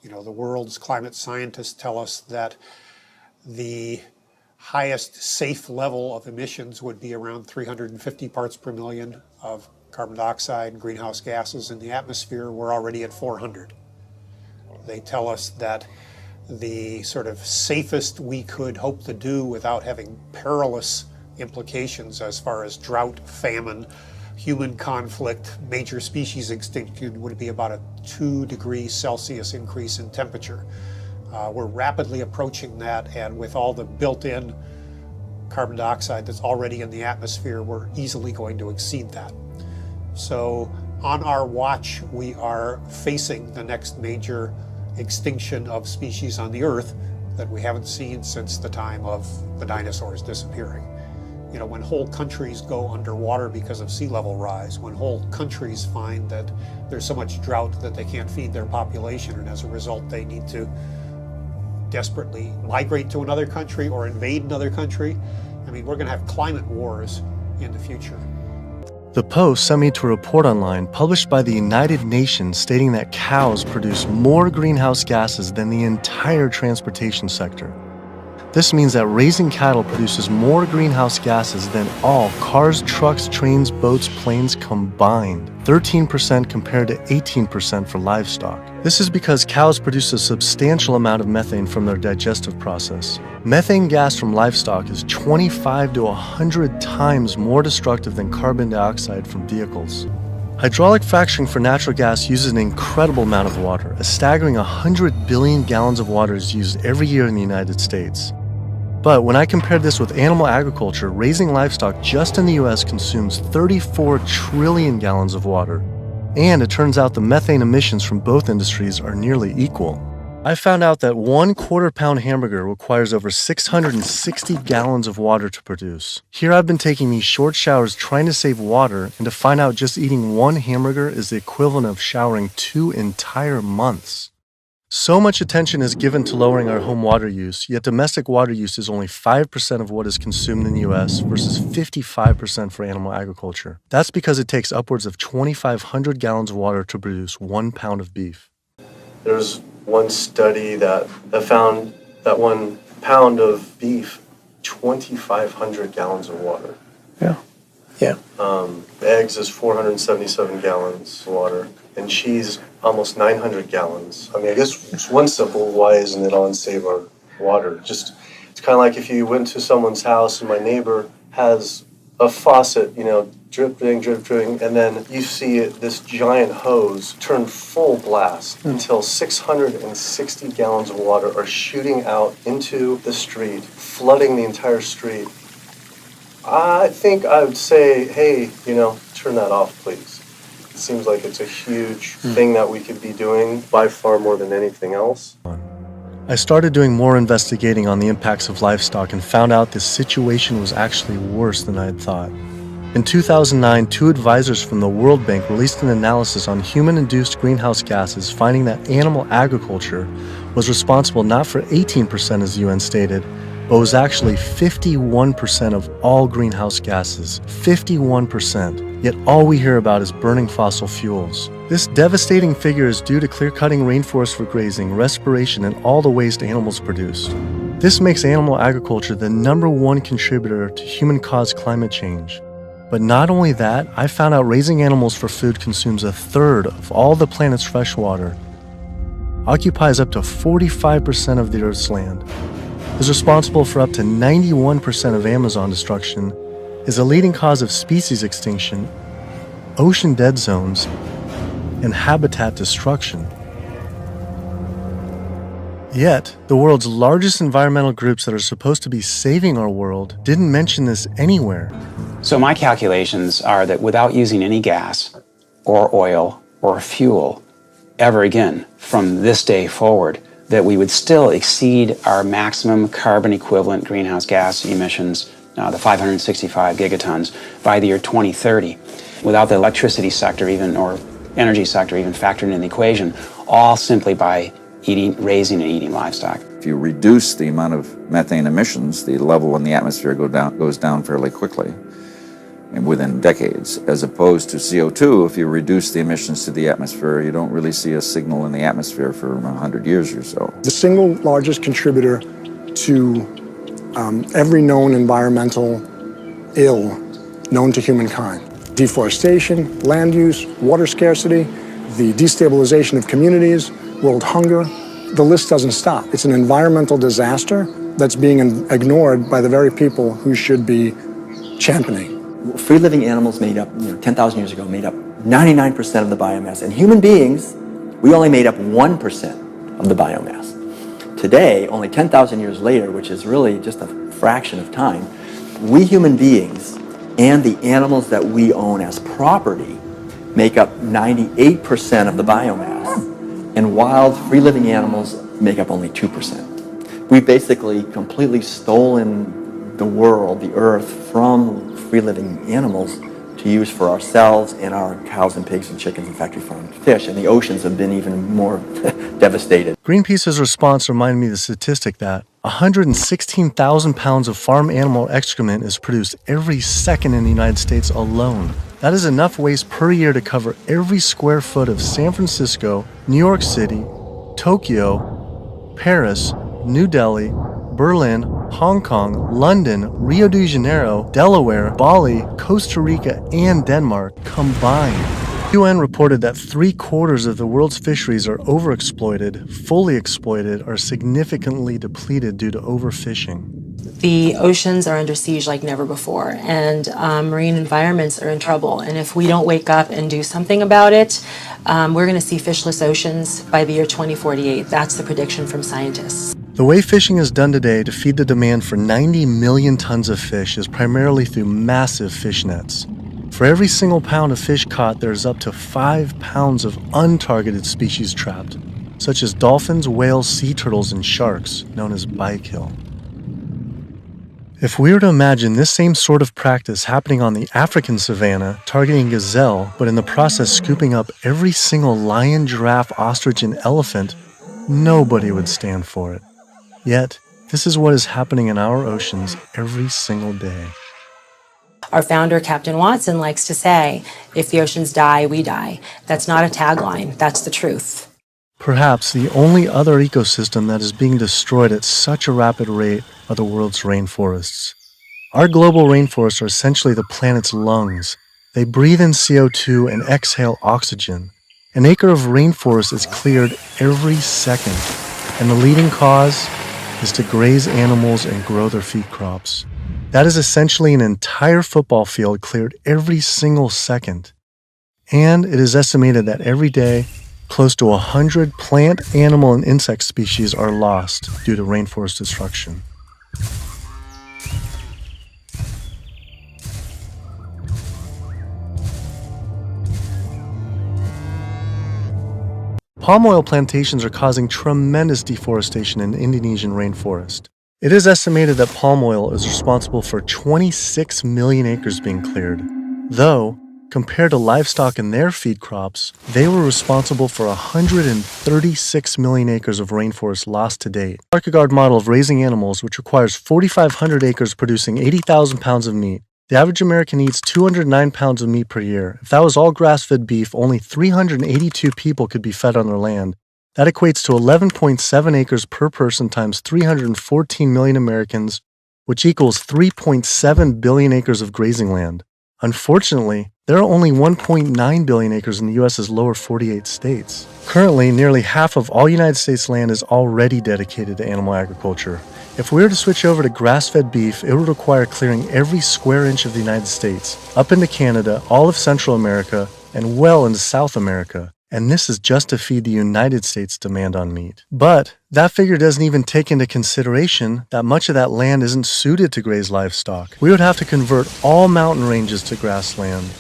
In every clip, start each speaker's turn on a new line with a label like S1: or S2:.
S1: You know, the world's climate scientists tell us that the highest safe level of emissions would be around 350 parts per million of carbon dioxide and greenhouse gases in the atmosphere. We're already at 400. They tell us that the sort of safest we could hope to do without having perilous implications as far as drought, famine, human conflict, major species extinction would be about a 2 degrees Celsius increase in temperature. We're rapidly approaching that, and with all the built-in carbon dioxide that's already in the atmosphere, we're easily going to exceed that. So on our watch, we are facing the next major extinction of species on the Earth that we haven't seen since the time of the dinosaurs disappearing. You know, when whole countries go underwater because of sea level rise, when whole countries find that there's so much drought that they can't feed their population, and as a result they need to desperately migrate to another country or invade another country. I mean, we're going to have climate wars in the future.
S2: The Post sent me to a report online published by the United Nations stating that cows produce more greenhouse gases than the entire transportation sector. This means that raising cattle produces more greenhouse gases than all cars, trucks, trains, boats, planes combined, 13% compared to 18% for livestock. This is because cows produce a substantial amount of methane from their digestive process. Methane gas from livestock is 25 to 100 times more destructive than carbon dioxide from vehicles. Hydraulic fracturing for natural gas uses an incredible amount of water. A staggering 100 billion gallons of water is used every year in the United States. But when I compared this with animal agriculture, raising livestock just in the US consumes 34 trillion gallons of water. And it turns out the methane emissions from both industries are nearly equal. I found out that 1/4 pound hamburger requires over 660 gallons of water to produce. Here I've been taking these short showers trying to save water, and to find out just eating one hamburger is the equivalent of showering 2 entire months. So much attention is given to lowering our home water use, yet domestic water use is only 5% of what is consumed in the US versus 55% for animal agriculture. That's because it takes upwards of 2,500 gallons of water to produce 1 pound of beef.
S3: There's one study that found that 1 pound of beef, 2,500 gallons of water.
S4: Yeah.
S3: Eggs is 477 gallons of water, and cheese almost 900 gallons. I mean, I guess it's one simple, why isn't it on Save Our Water? Just, it's kind of like if you went to someone's house and my neighbor has a faucet, you know, dripping, and then you see this giant hose turn full blast until 660 gallons of water are shooting out into the street, flooding the entire street. I think I would say, hey, you know, turn that off, please. It seems like it's a huge thing that we could be doing by far more than anything else.
S2: I started doing more investigating on the impacts of livestock and found out this situation was actually worse than I had thought. In 2009, 2 advisors from the World Bank released an analysis on human-induced greenhouse gases, finding that animal agriculture was responsible not for 18% as the UN stated, but was actually 51% of all greenhouse gases. 51%. Yet all we hear about is burning fossil fuels. This devastating figure is due to clear-cutting rainforests for grazing, respiration, and all the waste animals produce. This makes animal agriculture the #1 contributor to human-caused climate change. But not only that, I found out raising animals for food consumes 1/3 of all the planet's fresh water, occupies up to 45% of the Earth's land, is responsible for up to 91% of Amazon destruction, is a leading cause of species extinction, ocean dead zones, and habitat destruction. Yet, the world's largest environmental groups that are supposed to be saving our world didn't mention this anywhere.
S5: So my calculations are that without using any gas or oil or fuel ever again from this day forward, that we would still exceed our maximum carbon equivalent greenhouse gas emissions, the 565 gigatons, by the year 2030, without the electricity sector even, or energy sector even factored in the equation, all simply by raising and eating livestock.
S6: If you reduce the amount of methane emissions, the level in the atmosphere goes down fairly quickly.
S4: within decades, as opposed to CO2. If you reduce the emissions to the atmosphere, you don't really see a signal in the atmosphere for 100 years or so.
S6: The single largest contributor to every known environmental ill known to humankind: deforestation, land use, water scarcity, the destabilization of communities, world hunger. The list doesn't stop. It's an environmental disaster that's being ignored by the very people who should be championing.
S7: Free-living animals made up, 10,000 years ago, made up 99% of the biomass. And human beings, we only made up 1% of the biomass. Today, only 10,000 years later, which is really just a fraction of time, we human beings and the animals that we own as property make up 98% of the biomass. And wild, free-living animals make up only 2%. We've basically completely stolen the world, the earth, from free-living animals to use for ourselves and our cows and pigs and chickens and factory farmed fish. And the oceans have been even more devastated.
S2: Greenpeace's response reminded me of the statistic that 116,000 pounds of farm animal excrement is produced every second in the United States alone. That is enough waste per year to cover every square foot of San Francisco, New York City, Tokyo, Paris, New Delhi, Berlin, Hong Kong, London, Rio de Janeiro, Delaware, Bali, Costa Rica, and Denmark combined. UN reported that 3/4 of the world's fisheries are overexploited, fully exploited, or significantly depleted due to overfishing.
S8: The oceans are under siege like never before, and marine environments are in trouble. And if we don't wake up and do something about it, we're going to see fishless oceans by the year 2048. That's the prediction from scientists.
S2: The way fishing is done today to feed the demand for 90 million tons of fish is primarily through massive fish nets. For every single pound of fish caught, there's up to 5 pounds of untargeted species trapped, such as dolphins, whales, sea turtles, and sharks, known as bykill. If we were to imagine this same sort of practice happening on the African savanna, targeting gazelle, but in the process scooping up every single lion, giraffe, ostrich, and elephant, nobody would stand for it. Yet, this is what is happening in our oceans every single day.
S8: Our founder, Captain Watson, likes to say, if the oceans die, we die. That's not a tagline, that's the truth.
S2: Perhaps the only other ecosystem that is being destroyed at such a rapid rate are the world's rainforests. Our global rainforests are essentially the planet's lungs. They breathe in CO2 and exhale oxygen. An acre of rainforest is cleared every second, and the leading cause is to graze animals and grow their feed crops. That is essentially an entire football field cleared every single second. And it is estimated that every day, close to 100 plant, animal, and insect species are lost due to rainforest destruction. Palm oil plantations are causing tremendous deforestation in the Indonesian rainforest. It is estimated that palm oil is responsible for 26 million acres being cleared, though, compared to livestock and their feed crops, they were responsible for 136 million acres of rainforest lost to date. The Kierkegaard model of raising animals, which requires 4,500 acres producing 80,000 pounds of meat. The average American eats 209 pounds of meat per year. If that was all grass-fed beef, only 382 people could be fed on their land. That equates to 11.7 acres per person times 314 million Americans, which equals 3.7 billion acres of grazing land. Unfortunately, there are only 1.9 billion acres in the U.S.'s lower 48 states. Currently, nearly half of all United States land is already dedicated to animal agriculture. If we were to switch over to grass-fed beef, it would require clearing every square inch of the United States, up into Canada, all of Central America, and well into South America. And this is just to feed the United States' demand on meat. But that figure doesn't even take into consideration that much of that land isn't suited to graze livestock. We would have to convert all mountain ranges to grassland,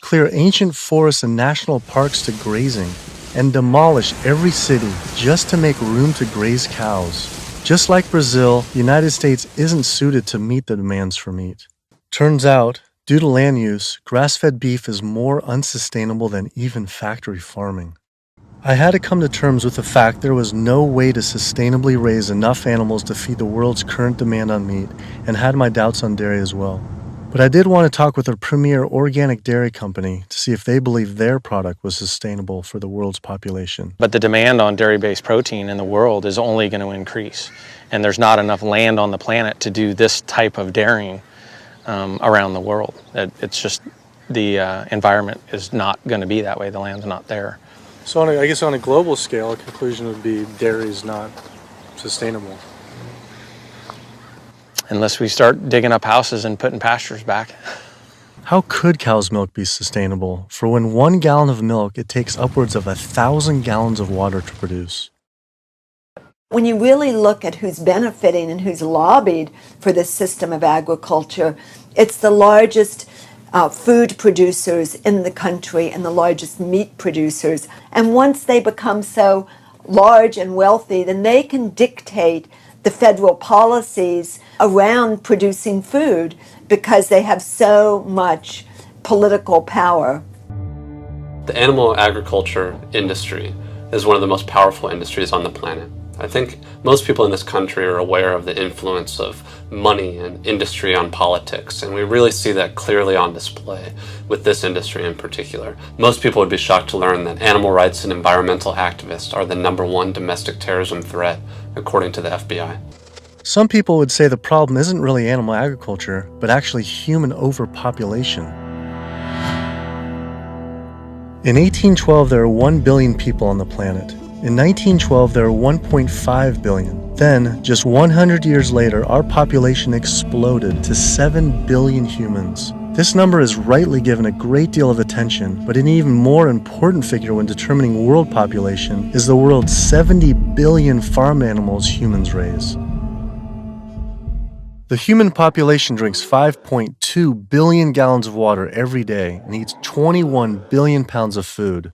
S2: clear ancient forests and national parks to grazing, and demolish every city just to make room to graze cows. Just like Brazil, the United States isn't suited to meet the demands for meat. Turns out, due to land use, grass-fed beef is more unsustainable than even factory farming. I had to come to terms with the fact there was no way to sustainably raise enough animals to feed the world's current demand on meat, and had my doubts on dairy as well. But I did want to talk with a premier organic dairy company to see if they believe their product was sustainable for the world's population.
S9: But the demand on dairy-based protein in the world is only going to increase. And there's not enough land on the planet to do this type of dairying around the world. It's just the environment is not going to be that way. The land's not there.
S2: So I guess on a global scale, a conclusion would be dairy is not sustainable.
S9: Unless we start digging up houses and putting pastures back.
S2: How could cow's milk be sustainable? For when 1 gallon of milk, it takes upwards of 1,000 gallons of water to produce.
S10: When you really look at who's benefiting and who's lobbied for this system of agriculture, it's the largest food producers in the country and the largest meat producers. And once they become so large and wealthy, then they can dictate the federal policies around producing food because they have so much political power.
S11: The animal agriculture industry is one of the most powerful industries on the planet. I think most people in this country are aware of the influence of money and industry on politics, and we really see that clearly on display with this industry in particular. Most people would be shocked to learn that animal rights and environmental activists are the #1 domestic terrorism threat, according to the FBI.
S2: Some people would say the problem isn't really animal agriculture, but actually human overpopulation. In 1812, there were 1 billion people on the planet. In 1912, there were 1.5 billion. Then, just 100 years later, our population exploded to 7 billion humans. This number is rightly given a great deal of attention, but an even more important figure when determining world population is the world's 70 billion farm animals humans raise. The human population drinks 5.2 billion gallons of water every day and eats 21 billion pounds of food.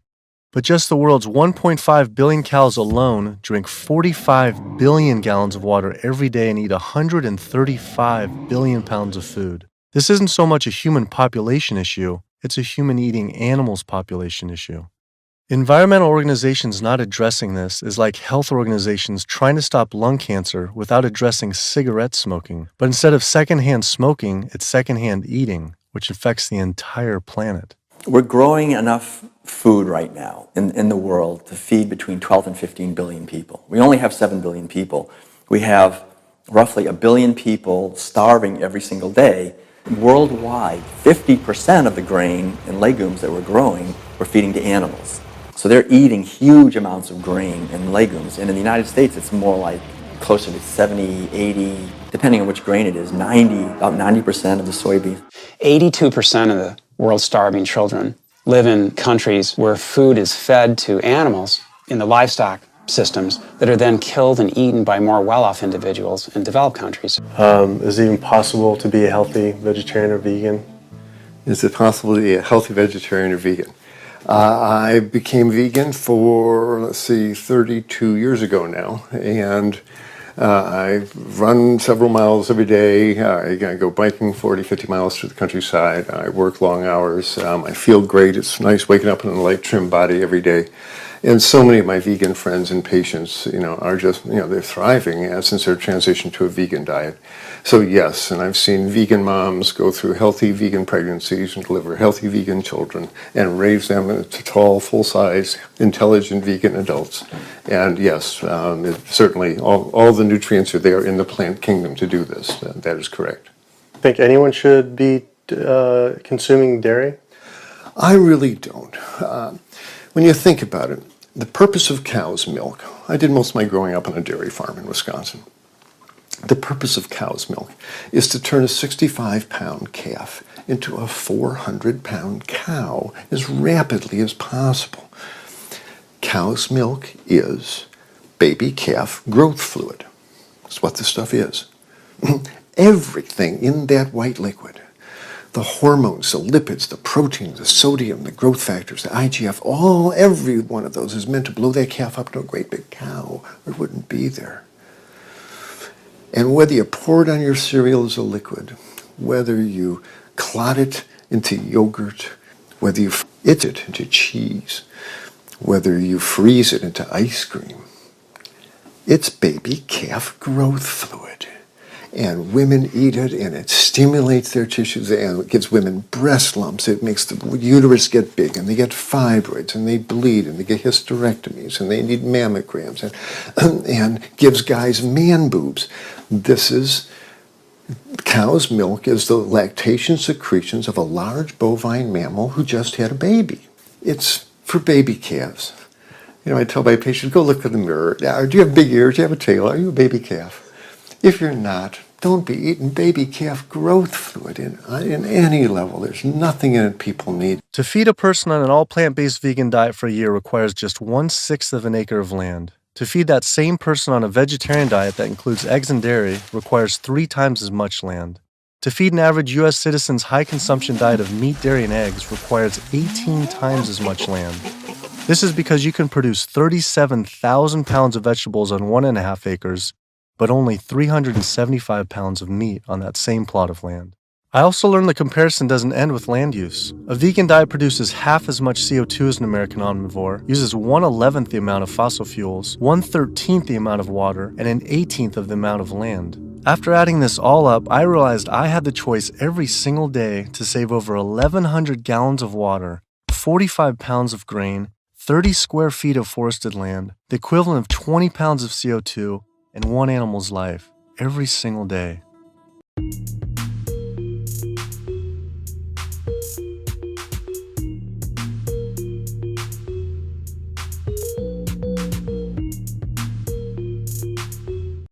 S2: But just the world's 1.5 billion cows alone drink 45 billion gallons of water every day and eat 135 billion pounds of food. This isn't so much a human population issue, it's a human eating animals population issue. Environmental organizations not addressing this is like health organizations trying to stop lung cancer without addressing cigarette smoking. But instead of secondhand smoking, it's secondhand eating, which affects the entire planet.
S7: We're growing enough food right now in the world to feed between 12 and 15 billion people. We only have 7 billion people. We have roughly 1 billion people starving every single day. Worldwide, 50% of the grain and legumes that we're growing, we're feeding to animals. So they're eating huge amounts of grain and legumes. And in the United States, it's more like closer to 70, 80, depending on which grain it is, about 90% of the soybean.
S5: 82% of the world's starving children live in countries where food is fed to animals in the livestock systems that are then killed and eaten by more well-off individuals in developed countries.
S2: Is it even possible to be a healthy vegetarian or vegan?
S12: Is it possible to be a healthy vegetarian or vegan? I became vegan for, 32 years ago now, and I run several miles every day. I go biking 40, 50 miles through the countryside. I work long hours. I feel great. It's nice waking up in a light, trim body every day. And so many of my vegan friends and patients, are just, they're thriving since their transition to a vegan diet. So yes, and I've seen vegan moms go through healthy vegan pregnancies and deliver healthy vegan children and raise them to tall, full-size, intelligent vegan adults. And yes, certainly all the nutrients are there in the plant kingdom to do this. That is correct.
S2: Think anyone should be consuming dairy?
S12: I really don't. When you think about it, the purpose of cow's milk, I did most of my growing up on a dairy farm in Wisconsin. The purpose of cow's milk is to turn a 65-pound calf into a 400-pound cow as rapidly as possible. Cow's milk is baby calf growth fluid. That's what this stuff is. Everything in that white liquid, the hormones, the lipids, the proteins, the sodium, the growth factors, the IGF, every one of those is meant to blow that calf up to a great big cow, or it wouldn't be there. And whether you pour it on your cereal as a liquid, whether you clot it into yogurt, whether you eat it into cheese, whether you freeze it into ice cream, it's baby calf growth fluid. and women eat it, and it stimulates their tissues, and it gives women breast lumps. It makes the uterus get big, and they get fibroids, and they bleed, and they get hysterectomies, and they need mammograms, and gives guys man boobs. Cow's milk is the lactation secretions of a large bovine mammal who just had a baby. It's for baby calves. You know, I tell my patients, go look in the mirror. Now, do you have big ears? Do you have a tail? Are you a baby calf? If you're not, don't be eating baby calf growth fluid in any level. There's nothing in it people need.
S2: To feed a person on an all plant-based vegan diet for a year requires just 1/6 of an acre of land. To feed that same person on a vegetarian diet that includes eggs and dairy requires 3 times as much land. To feed an average U.S. citizen's high-consumption diet of meat, dairy, and eggs requires 18 times as much land. This is because you can produce 37,000 pounds of vegetables on 1.5 acres, but only 375 pounds of meat on that same plot of land. I also learned the comparison doesn't end with land use. A vegan diet produces half as much CO2 as an American omnivore, uses 1/11th the amount of fossil fuels, 1/13th the amount of water, and 1/18th of the amount of land. After adding this all up, I realized I had the choice every single day to save over 1,100 gallons of water, 45 pounds of grain, 30 square feet of forested land, the equivalent of 20 pounds of CO2, and one animal's life every single day.